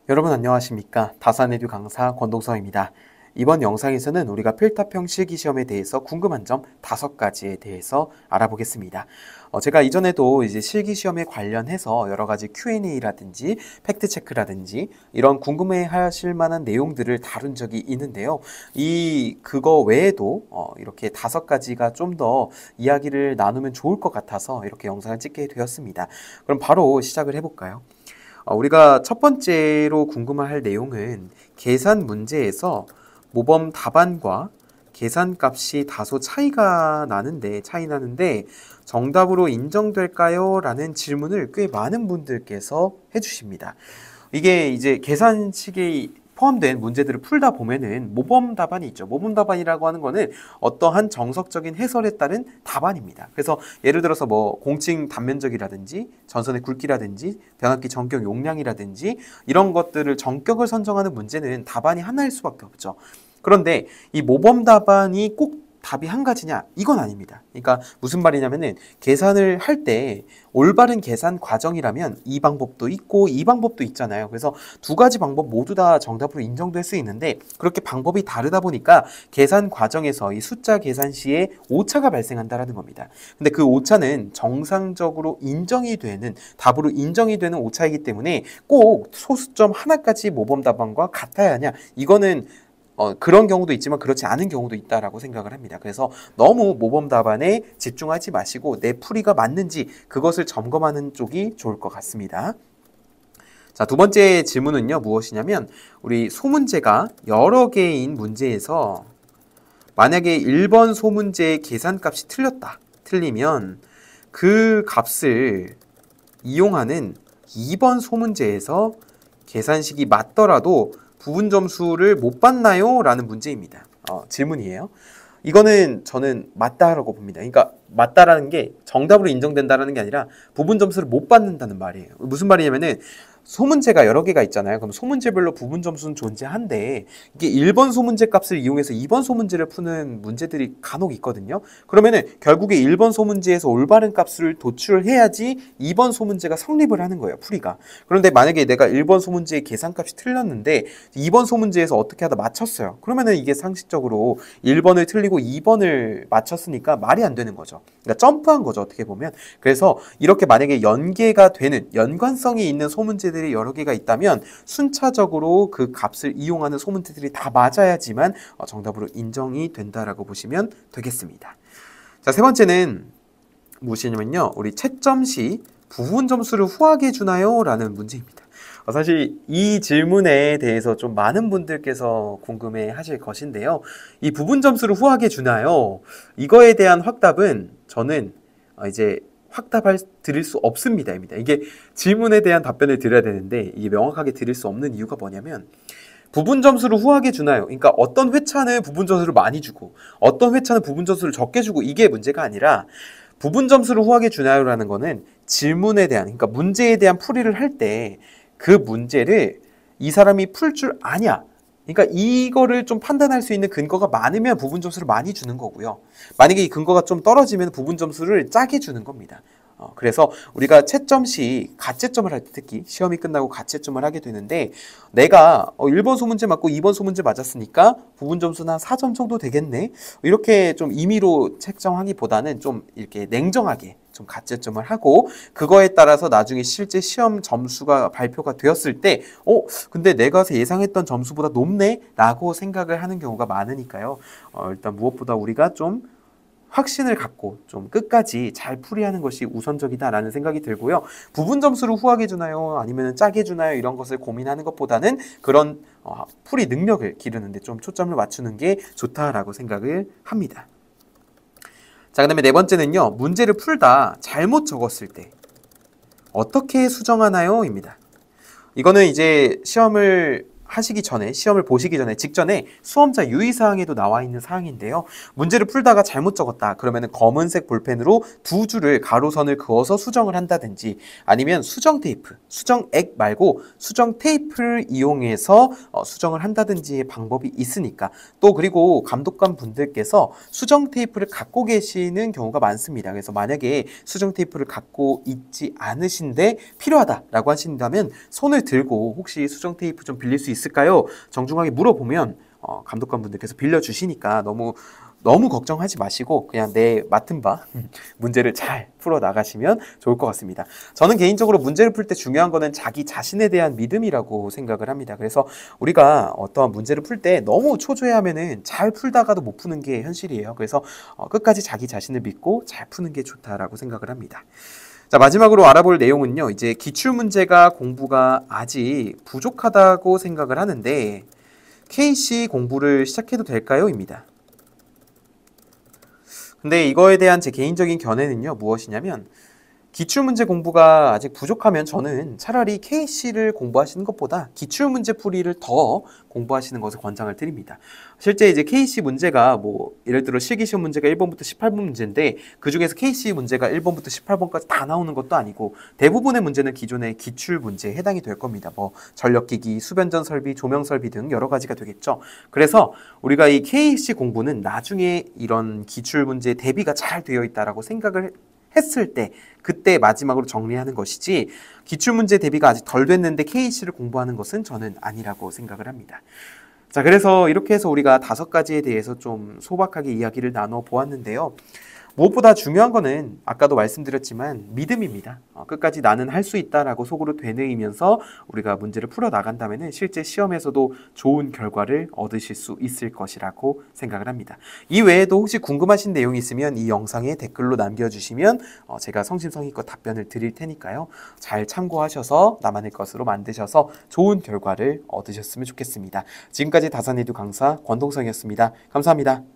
여러분 안녕하십니까? 다산에듀 강사 권동성입니다. 이번 영상에서는 우리가 필터평 실기시험에 대해서 궁금한 점 5가지에 대해서 알아보겠습니다. 제가 이전에도 이제 실기시험에 관련해서 여러 가지 Q&A라든지 팩트체크라든지 이런 궁금해 하실 만한 내용들을 다룬 적이 있는데요. 그거 외에도 이렇게 5가지가 좀 더 이야기를 나누면 좋을 것 같아서 이렇게 영상을 찍게 되었습니다. 그럼 바로 시작을 해볼까요? 우리가 첫 번째로 궁금할 내용은 계산 문제에서 모범 답안과 계산값이 다소 차이 나는데 정답으로 인정될까요? 라는 질문을 꽤 많은 분들께서 해주십니다. 이게 이제 계산식이 포함된 문제들을 풀다 보면은 모범 답안이 있죠. 모범 답안이라고 하는 거는 어떠한 정석적인 해설에 따른 답안입니다. 그래서 예를 들어서 뭐 공칭 단면적이라든지 전선의 굵기라든지 변압기 전격 용량이라든지 이런 것들을 정격을 선정하는 문제는 답안이 하나일 수밖에 없죠. 그런데 이 모범 답안이 꼭 답이 한 가지냐? 이건 아닙니다. 그러니까 무슨 말이냐면은 계산을 할 때 올바른 계산 과정이라면 이 방법도 있고 이 방법도 있잖아요. 그래서 2가지 방법 모두 다 정답으로 인정될 수 있는데 그렇게 방법이 다르다 보니까 계산 과정에서 이 숫자 계산 시에 오차가 발생한다라는 겁니다. 근데 그 오차는 정상적으로 답으로 인정이 되는 오차이기 때문에 꼭 소수점 하나까지 모범 답안과 같아야 하냐? 이거는 그런 경우도 있지만 그렇지 않은 경우도 있다라고 생각을 합니다. 그래서 너무 모범 답안에 집중하지 마시고 내 풀이가 맞는지 그것을 점검하는 쪽이 좋을 것 같습니다. 자, 2번째 질문은요, 무엇이냐면 우리 소문제가 여러 개인 문제에서 만약에 1번 소문제의 계산값이 틀리면 그 값을 이용하는 2번 소문제에서 계산식이 맞더라도 부분 점수를 못 받나요? 라는 문제입니다. 질문이에요. 이거는 저는 맞다라고 봅니다. 그러니까 맞다라는 게 정답으로 인정된다라는 게 아니라 부분 점수를 못 받는다는 말이에요. 무슨 말이냐면은 소문제가 여러 개가 있잖아요. 그럼 소문제별로 부분 점수는 존재한데 이게 1번 소문제 값을 이용해서 2번 소문제를 푸는 문제들이 간혹 있거든요. 그러면은 결국에 1번 소문제에서 올바른 값을 도출해야지 2번 소문제가 성립을 하는 거예요. 풀이가. 그런데 만약에 내가 1번 소문제의 계산값이 틀렸는데 2번 소문제에서 어떻게 하다 맞췄어요. 그러면은 이게 상식적으로 1번을 틀리고 2번을 맞췄으니까 말이 안 되는 거죠. 그러니까 점프한 거죠. 어떻게 보면. 그래서 이렇게 만약에 연계가 되는 연관성이 있는 소문제들이 여러 개가 있다면 순차적으로 그 값을 이용하는 소문제들이 다 맞아야지만 정답으로 인정이 된다라고 보시면 되겠습니다. 자, 3번째는 무엇이냐면요. 우리 채점 시 부분 점수를 후하게 주나요? 라는 문제입니다. 사실 이 질문에 대해서 좀 많은 분들께서 궁금해 하실 것인데요. 이 부분 점수를 후하게 주나요? 이거에 대한 확답은 저는 이제 확답을 드릴 수 없습니다. 이게 질문에 대한 답변을 드려야 되는데 이게 명확하게 드릴 수 없는 이유가 뭐냐면 부분 점수를 후하게 주나요? 그러니까 어떤 회차는 부분 점수를 많이 주고 어떤 회차는 부분 점수를 적게 주고 이게 문제가 아니라 부분 점수를 후하게 주나요? 라는 거는 질문에 대한 그러니까 문제에 대한 풀이를 할 때 그 문제를 이 사람이 풀 줄 아냐? 그러니까 이거를 좀 판단할 수 있는 근거가 많으면 부분 점수를 많이 주는 거고요. 만약에 이 근거가 좀 떨어지면 부분 점수를 짜게 주는 겁니다. 그래서 우리가 채점 시 가채점을 할 때 특히 시험이 끝나고 가채점을 하게 되는데 내가 1번 소문제 맞고 2번 소문제 맞았으니까 부분 점수는 한 4점 정도 되겠네. 이렇게 좀 임의로 책정하기보다는 좀 이렇게 냉정하게 좀 가채점을 하고 그거에 따라서 나중에 실제 시험 점수가 발표가 되었을 때 근데 내가 예상했던 점수보다 높네? 라고 생각을 하는 경우가 많으니까요. 일단 무엇보다 우리가 좀 확신을 갖고 좀 끝까지 잘 풀이하는 것이 우선적이다라는 생각이 들고요. 부분 점수를 후하게 주나요? 아니면 짜게 주나요? 이런 것을 고민하는 것보다는 그런 풀이 능력을 기르는데 좀 초점을 맞추는 게 좋다라고 생각을 합니다. 자, 그 다음에 4번째는요. 문제를 풀다 잘못 적었을 때 어떻게 수정하나요? 입니다. 이거는 이제 시험을 하시기 전에, 시험을 보시기 전에, 직전에 수험자 유의사항에도 나와 있는 사항인데요. 문제를 풀다가 잘못 적었다. 그러면은 검은색 볼펜으로 두 줄을 가로선을 그어서 수정을 한다든지, 아니면 수정 테이프, 수정액 말고 수정 테이프를 이용해서 수정을 한다든지의 방법이 있으니까. 또 그리고 감독관 분들께서 수정 테이프를 갖고 계시는 경우가 많습니다. 그래서 만약에 수정 테이프를 갖고 있지 않으신데 필요하다라고 하신다면 손을 들고 혹시 수정 테이프 좀 빌릴 수 있을까요? 정중하게 물어보면 감독관 분들께서 빌려주시니까 너무 걱정하지 마시고 그냥 내 맡은 바 문제를 잘 풀어 나가시면 좋을 것 같습니다. 저는 개인적으로 문제를 풀 때 중요한 거는 자기 자신에 대한 믿음이라고 생각을 합니다. 그래서 우리가 어떠한 문제를 풀 때 너무 초조해하면은 잘 풀다가도 못 푸는 게 현실이에요. 그래서 끝까지 자기 자신을 믿고 잘 푸는 게 좋다라고 생각을 합니다. 자, 마지막으로 알아볼 내용은요. 이제 기출문제가 공부가 아직 부족하다고 생각을 하는데 KC 공부를 시작해도 될까요? 입니다. 근데 이거에 대한 제 개인적인 견해는요. 무엇이냐면 기출문제 공부가 아직 부족하면 저는 차라리 KC를 공부하시는 것보다 기출문제 풀이를 더 공부하시는 것을 권장을 드립니다. 실제 이제 KC 문제가 예를 들어 실기시험 문제가 1번부터 18번 문제인데 그 중에서 KC 문제가 1번부터 18번까지 다 나오는 것도 아니고 대부분의 문제는 기존의 기출 문제에 해당이 될 겁니다. 전력기기, 수변전 설비, 조명 설비 등 여러 가지가 되겠죠. 그래서 우리가 이 KC 공부는 나중에 이런 기출 문제 대비가 잘 되어 있다라고 생각을 했을 때 그때 마지막으로 정리하는 것이지 기출문제 대비가 아직 덜 됐는데 KC를 공부하는 것은 저는 아니라고 생각을 합니다. 자, 그래서 이렇게 해서 우리가 5가지에 대해서 좀 소박하게 이야기를 나눠 보았는데요. 무엇보다 중요한 거는 아까도 말씀드렸지만 믿음입니다. 끝까지 나는 할 수 있다라고 속으로 되뇌이면서 우리가 문제를 풀어 나간다면 실제 시험에서도 좋은 결과를 얻으실 수 있을 것이라고 생각을 합니다. 이 외에도 혹시 궁금하신 내용이 있으면 이 영상에 댓글로 남겨주시면 제가 성심성의껏 답변을 드릴 테니까요. 잘 참고하셔서 나만의 것으로 만드셔서 좋은 결과를 얻으셨으면 좋겠습니다. 지금까지 다산에듀 강사 권동성이었습니다. 감사합니다.